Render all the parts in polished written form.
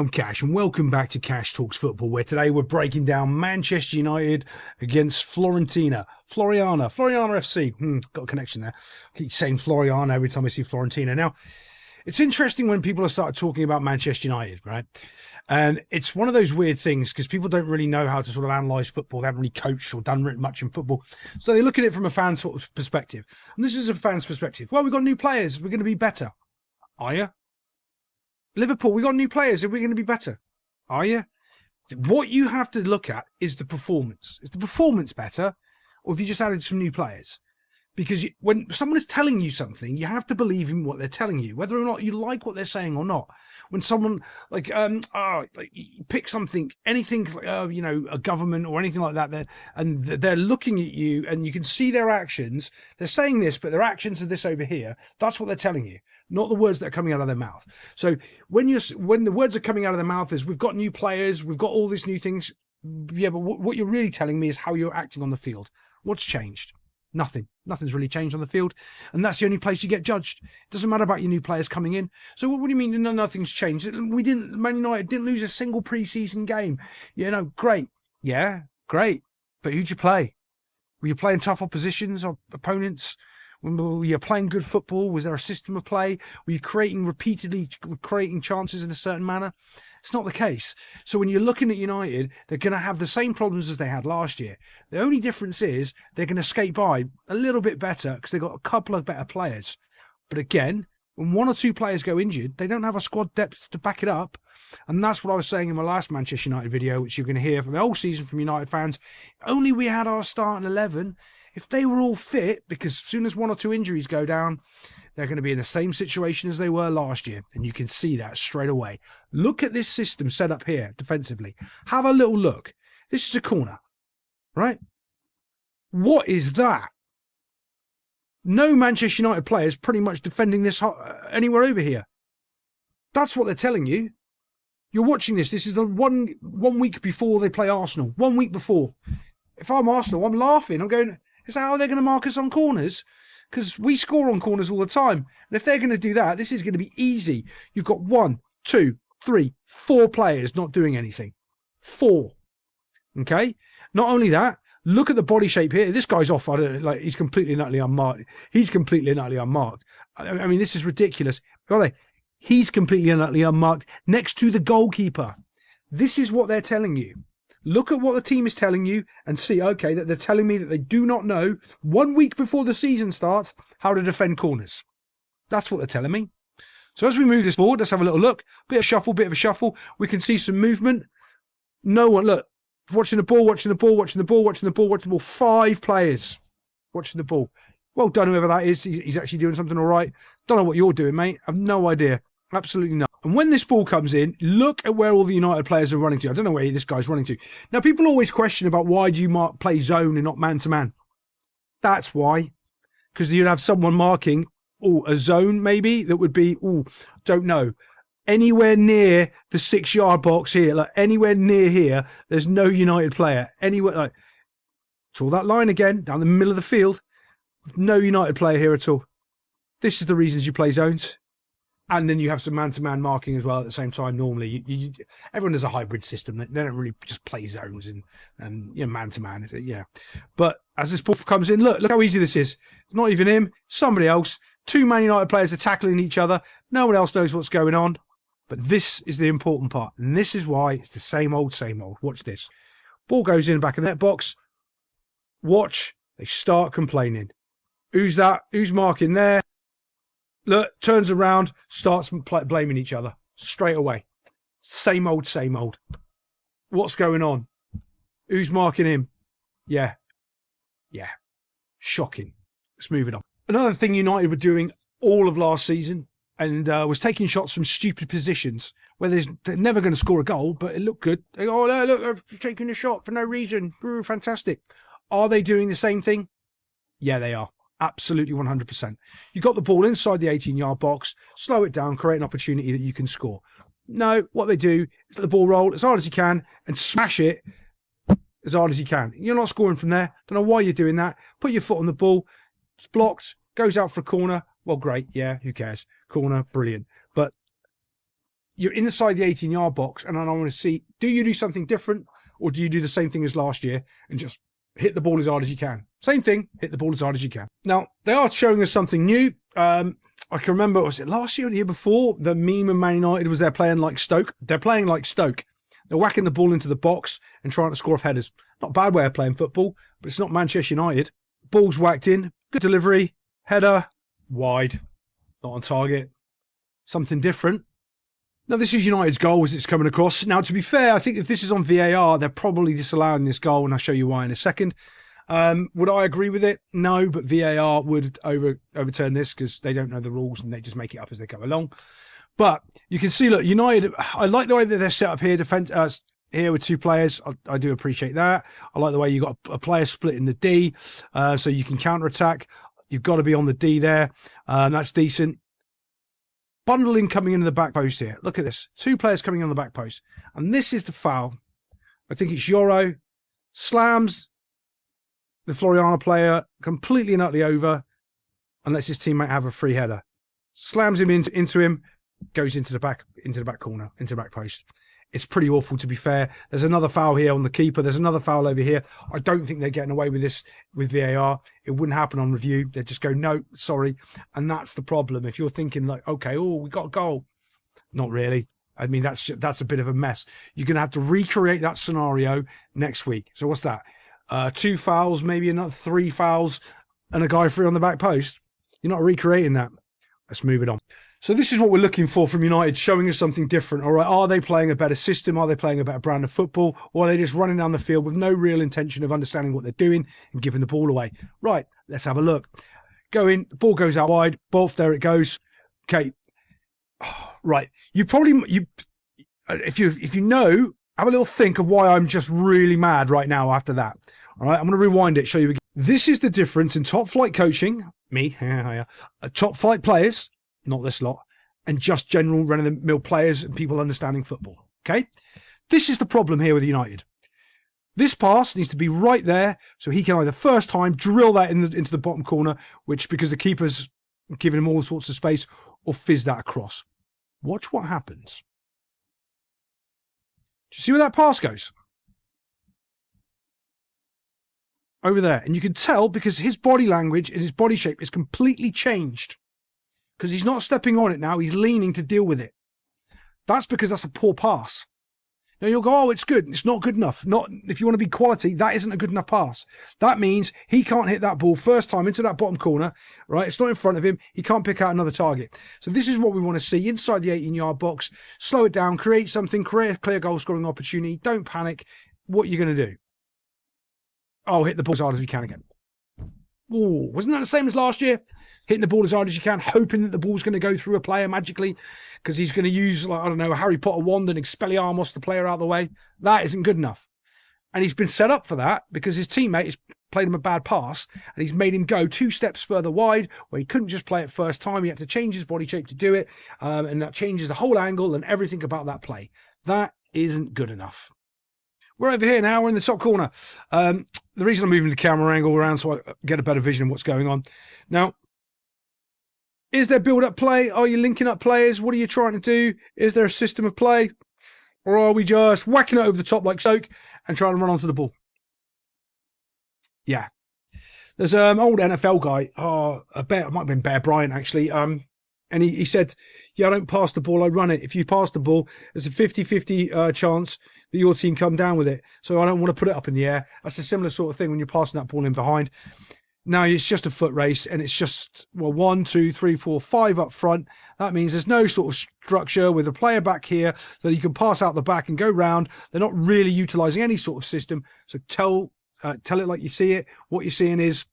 I'm Cash, and welcome back to Cash Talks Football, where today we're breaking down Manchester United against Fiorentina. Floriana FC. Got a connection there. I keep saying Floriana every time I see Fiorentina. Now, it's interesting when people have started talking about Manchester United, right? And it's one of those weird things because people don't really know how to sort of analyse football. They haven't really coached or done much in football. So they look at it from a fan sort of perspective. And this is a fan's perspective. Well, we've got new players. We're going to be better. Are you? Liverpool, we got new players. Are we going to be better? Are you? What you have to look at is the performance. Is the performance better, or have you just added some new players? Because when someone is telling you something, you have to believe in what they're telling you, whether or not you like what they're saying or not. When someone like you pick something, anything, a government or anything like that, and they're looking at you, and you can see their actions. They're saying this, but their actions are this over here. That's what they're telling you, not the words that are coming out of their mouth. So when the words are coming out of their mouth is, we've got new players, we've got all these new things. Yeah, but what you're really telling me is how you're acting on the field. What's changed? Nothing. Nothing's really changed on the field, and that's the only place you get judged. It doesn't matter about your new players coming in. So what do you mean nothing's changed? Man United didn't lose a single pre-season game. Great. Yeah, great. But who'd you play? Were you playing tough oppositions or opponents? Were you playing good football? Was there a system of play? Were you repeatedly creating chances in a certain manner? It's not the case. So when you're looking at United, they're going to have the same problems as they had last year. The only difference is they're going to skate by a little bit better because they've got a couple of better players. But again, when one or two players go injured, they don't have a squad depth to back it up. And that's what I was saying in my last Manchester United video, which you're going to hear from the whole season from United fans. Only we had our starting 11. If they were all fit, because as soon as one or two injuries go down, they're going to be in the same situation as they were last year. And you can see that straight away. Look at this system set up here defensively. Have a little look. This is a corner, right? What is that? No Manchester United players pretty much defending this anywhere over here. That's what they're telling you. You're watching this. This is the one week before they play Arsenal. 1 week before. If I'm Arsenal, I'm laughing. I'm going, is that how they're going to mark us on corners? Because we score on corners all the time. And if they're going to do that, this is going to be easy. You've got 1, 2, 3, 4 players not doing anything. 4. Okay? Not only that, look at the body shape here. This guy's off. He's completely and utterly unmarked. He's completely and utterly unmarked. I mean, this is ridiculous. He's completely and utterly unmarked next to the goalkeeper. This is what they're telling you. Look at what the team is telling you and see, okay, that they're telling me that they do not know 1 week before the season starts how to defend corners. That's what they're telling me. So as we move this forward, let's have a little look. Bit of a shuffle. We can see some movement. No one, look, watching the ball. 5 players watching the ball. Well done, whoever that is. He's actually doing something all right. Don't know what you're doing, mate. I've no idea. Absolutely not. And when this ball comes in, look at where all the United players are running to. I don't know where this guy's running to. Now, people always question about why do you play zone and not man-to-man. That's why. Because you'd have someone marking a zone, maybe, that would be, don't know, anywhere near the 6-yard box here. Like anywhere near here, there's no United player. Anywhere, draw that line again, down the middle of the field. No United player here at all. This is the reasons you play zones. And then you have some man-to-man marking as well at the same time. Normally, everyone does a hybrid system. They don't really just play zones and man-to-man. Yeah. But as this ball comes in, look how easy this is. It's not even him. Somebody else. 2 Man United players are tackling each other. No one else knows what's going on. But this is the important part. And this is why it's the same old, same old. Watch this. Ball goes in the back of the net box. Watch. They start complaining. Who's that? Who's marking there? Look, turns around, starts blaming each other straight away. Same old, same old. What's going on? Who's marking him? Yeah. Shocking. Let's move it on. Another thing United were doing all of last season and was taking shots from stupid positions where they're never going to score a goal, but it looked good. They go, oh, look, I've taken a shot for no reason. Ooh, fantastic. Are they doing the same thing? Yeah, they are. Absolutely 100%. You got the ball inside the 18-yard box, slow it down, create an opportunity that you can score. No, what they do is let the ball roll as hard as you can and smash it as hard as you can. You're not scoring from there. Don't know why you're doing that. Put your foot on the ball. It's blocked. Goes out for a corner. Well, great. Yeah, who cares? Corner, brilliant. But you're inside the 18-yard box, and I want to see, do you do something different, or do you do the same thing as last year and just hit the ball as hard as you can? Same thing, hit the ball as hard as you can. Now, they are showing us something new. I can remember, was it last year or the year before, the meme of Man United was they're playing like Stoke. They're playing like Stoke. They're whacking the ball into the box and trying to score off headers. Not a bad way of playing football, but it's not Manchester United. Ball's whacked in, good delivery, header, wide, not on target. Something different. Now, this is United's goal as it's coming across. Now, to be fair, I think if this is on VAR, they're probably disallowing this goal, and I'll show you why in a second. Would I agree with it? No, but VAR would overturn this because they don't know the rules and they just make it up as they go along. But you can see, look, United, I like the way that they're set up here, here with two players. I do appreciate that. I like the way you got a player split in the D, so you can counter-attack. You've got to be on the D there. That's decent. Bundling coming into the back post here. Look at this. Two players coming on the back post. And this is the foul. I think it's Yoro. Slams the Floriana player completely and utterly over and lets his teammate have a free header. Slams him into him. Goes into the back corner, into the back post. It's pretty awful, to be fair. There's another foul here on the keeper. There's another foul over here. I don't think they're getting away with this with VAR. It wouldn't happen on review. They'd just go, no, sorry. And that's the problem. If you're thinking like, okay, we got a goal. Not really. I mean, that's a bit of a mess. You're going to have to recreate that scenario next week. So what's that? 2 fouls, maybe another 3 fouls, and a guy free on the back post. You're not recreating that. Let's move it on. So this is what we're looking for from United, showing us something different. All right, are they playing a better system? Are they playing a better brand of football? Or are they just running down the field with no real intention of understanding what they're doing and giving the ball away? Right, let's have a look. Go in, the ball goes out wide, both, there it goes. Okay, right. If you know, have a little think of why I'm just really mad right now after that. All right, I'm going to rewind it, show you again. This is the difference in top flight coaching, top flight players, not this lot, and just general run-of-the-mill players and people understanding football. Okay? This is the problem here with United. This pass needs to be right there, so he can either first time drill that into the bottom corner, which because the keeper's giving him all sorts of space, or fizz that across. Watch what happens. Do you see where that pass goes? Over there. And you can tell because his body language and his body shape is completely changed. Because he's not stepping on it now, he's leaning to deal with it. That's because that's a poor pass. Now you'll go, oh, it's good. It's not good enough. Not if you want to be quality, that isn't a good enough pass. That means he can't hit that ball first time into that bottom corner, right? It's not in front of him. He can't pick out another target. So this is what we want to see inside the 18-yard box. Slow it down, create something, create a clear goal scoring opportunity. Don't panic. What are you going to do? Oh, hit the ball as hard as you can again. Oh, wasn't that the same as last year? Hitting the ball as hard as you can, hoping that the ball's going to go through a player magically because he's going to use, like, I don't know, a Harry Potter wand and Expelliarmus the player out of the way. That isn't good enough. And he's been set up for that because his teammate has played him a bad pass and he's made him go 2 steps further wide where he couldn't just play it first time. He had to change his body shape to do it. And that changes the whole angle and everything about that play. That isn't good enough. We're over here now. We're in the top corner. The reason I'm moving the camera angle around so I get a better vision of what's going on. Now, is there build-up play? Are you linking up players? What are you trying to do? Is there a system of play? Or are we just whacking it over the top like Stoke and trying to run onto the ball? Yeah. There's an old NFL guy. It might have been Bear Bryant, actually. And he said, yeah, I don't pass the ball, I run it. If you pass the ball, there's a 50-50 chance that your team come down with it. So I don't want to put it up in the air. That's a similar sort of thing when you're passing that ball in behind. Now it's just a foot race and it's just, 1, 2, 3, 4, 5 up front. That means there's no sort of structure with a player back here so you can pass out the back and go round. They're not really utilising any sort of system. So tell it like you see it. What you're seeing is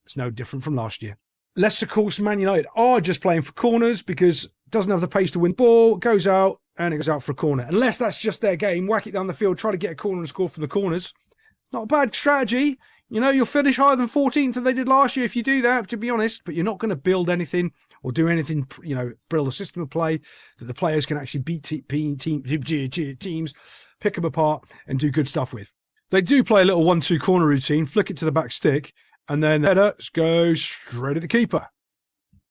it's no different from last year. Less, of course, Man United are just playing for corners because it doesn't have the pace to win the ball, goes out and it goes out for a corner. Unless that's just their game, whack it down the field, try to get a corner and score from the corners. Not a bad strategy. You know, you'll finish higher than 14th than they did last year if you do that, to be honest. But you're not going to build anything or do anything, build a system of play that the players can actually beat teams, pick them apart and do good stuff with. They do play a little 1-2 corner routine, flick it to the back stick, and then the header goes straight at the keeper.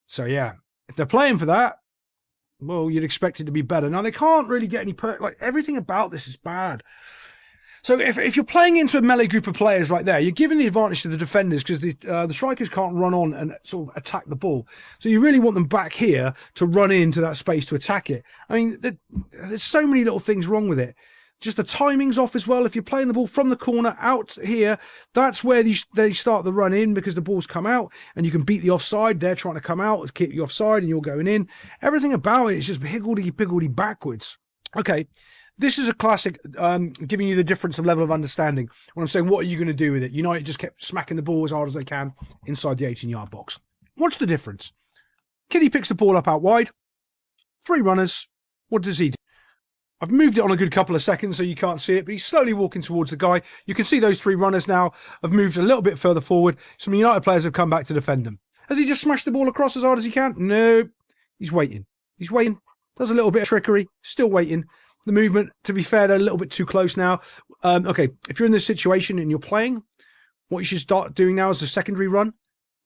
So, yeah, if they're playing for that, well, you'd expect it to be better. Now, they can't really get any like, everything about this is bad. So if you're playing into a melee group of players right there, you're giving the advantage to the defenders because the strikers can't run on and sort of attack the ball. So you really want them back here to run into that space to attack it. I mean, there's so many little things wrong with it. Just the timing's off as well. If you're playing the ball from the corner out here, that's where they start the run in because the ball's come out and you can beat the offside. They're trying to come out to keep you offside and you're going in. Everything about it is just higgledy-piggledy backwards. Okay. This is a classic, giving you the difference of level of understanding. When I'm saying, what are you going to do with it? United just kept smacking the ball as hard as they can inside the 18-yard box. What's the difference? Kiddie picks the ball up out wide. 3 runners. What does he do? I've moved it on a good couple of seconds so you can't see it, but he's slowly walking towards the guy. You can see those 3 runners now have moved a little bit further forward. Some United players have come back to defend them. Has he just smashed the ball across as hard as he can? No. He's waiting. He's waiting. Does a little bit of trickery. Still waiting. The movement, to be fair, they're a little bit too close now. Okay, if you're in this situation and you're playing, what you should start doing now is a secondary run,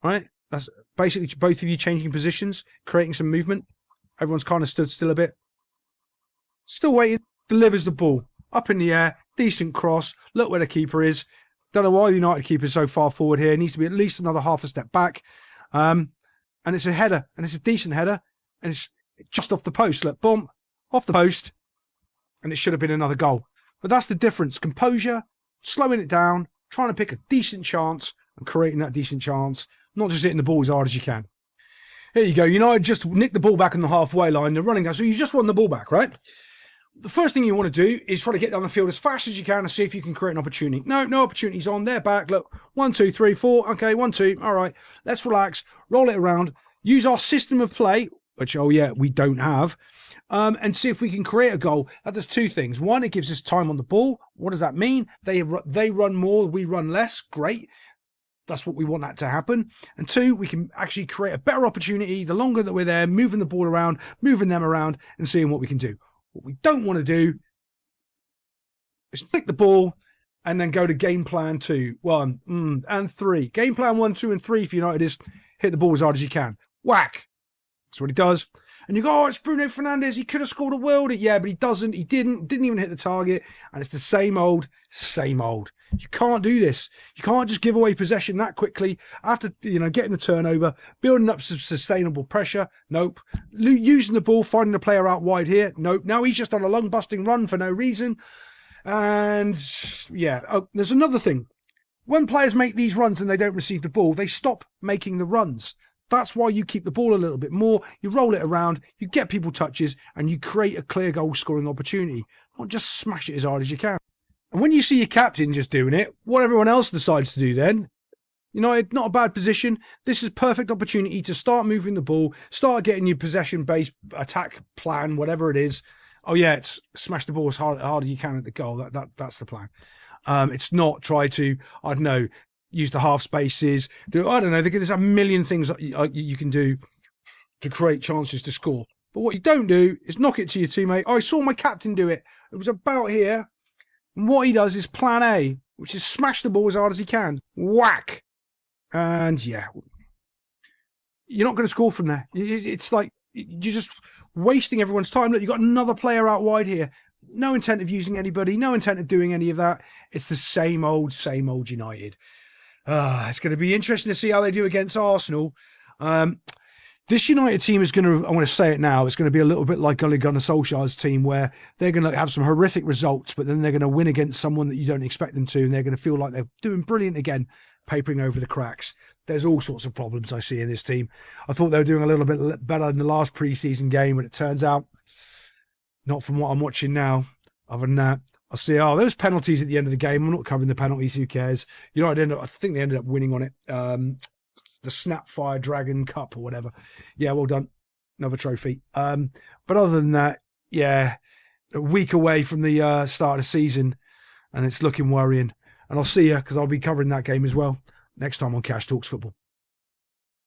right? That's basically both of you changing positions, creating some movement. Everyone's kind of stood still a bit. Still waiting, delivers the ball. Up in the air, decent cross. Look where the keeper is. Don't know why the United keeper is so far forward here. It needs to be at least another half a step back. And it's a header, and it's a decent header, and it's just off the post. Look, boom, off the post. And it should have been another goal. But that's the difference. Composure, slowing it down, trying to pick a decent chance and creating that decent chance, not just hitting the ball as hard as you can. Here you go. United just nicked the ball back on the halfway line. They're running down. So you just won the ball back, right? The first thing you want to do is try to get down the field as fast as you can and see if you can create an opportunity. No opportunities on. They're back. Look, 1, 2, 3, 4. Okay, 1, 2. All right. Let's relax. Roll it around. Use our system of play, which, oh yeah, we don't have. And see if we can create a goal. That does 2 things. 1, it gives us time on the ball. What does that mean? They run more, we run less. Great. That's what we want that to happen. And 2, we can actually create a better opportunity the longer that we're there, moving the ball around, moving them around, and seeing what we can do. What we don't want to do is flick the ball and then go to game plan 2, 1, and 3. Game plan 1, 2, and 3 for United is hit the ball as hard as you can. Whack. That's what he does. And you go, oh, it's Bruno Fernandes. He could have scored a worldie. Yeah, but he doesn't. He didn't even hit the target. And it's the same old, same old. You can't do this. You can't just give away possession that quickly after, getting the turnover, building up some sustainable pressure. Nope. Using the ball, finding the player out wide here. Nope. Now he's just on a long busting run for no reason. And yeah, there's another thing. When players make these runs and they don't receive the ball, they stop making the runs. That's why you keep the ball a little bit more, you roll it around, you get people touches, and you create a clear goal-scoring opportunity. Not just smash it as hard as you can. And when you see your captain just doing it, what everyone else decides to do then, United, not a bad position. This is a perfect opportunity to start moving the ball, start getting your possession-based attack plan, whatever it is. Oh yeah, it's smash the ball as hard as you can at the goal. That's the plan. It's not try to, I don't know, use the half spaces. There's a million things that you can do to create chances to score. But what you don't do is knock it to your teammate. I saw my captain do it. It was about here. And what he does is plan A, which is smash the ball as hard as he can. Whack. And yeah, you're not going to score from there. It's like you're just wasting everyone's time. Look, you've got another player out wide here. No intent of using anybody. No intent of doing any of that. It's the same old United. It's going to be interesting to see how they do against Arsenal. This United team is going to, I want to say it now, it's going to be a little bit like Ole Gunnar Solskjaer's team where they're going to have some horrific results, but then they're going to win against someone that you don't expect them to, and they're going to feel like they're doing brilliant again, papering over the cracks. There's all sorts of problems I see in this team. I thought they were doing a little bit better in the last pre-season game, but it turns out not from what I'm watching now. Other than that, I see, those penalties at the end of the game. I'm not covering the penalties. Who cares? I think they ended up winning on it. The Snapfire Dragon Cup or whatever. Yeah, well done. Another trophy. But other than that, yeah, a week away from the start of the season, and it's looking worrying. And I'll see you because I'll be covering that game as well next time on Cash Talks Football.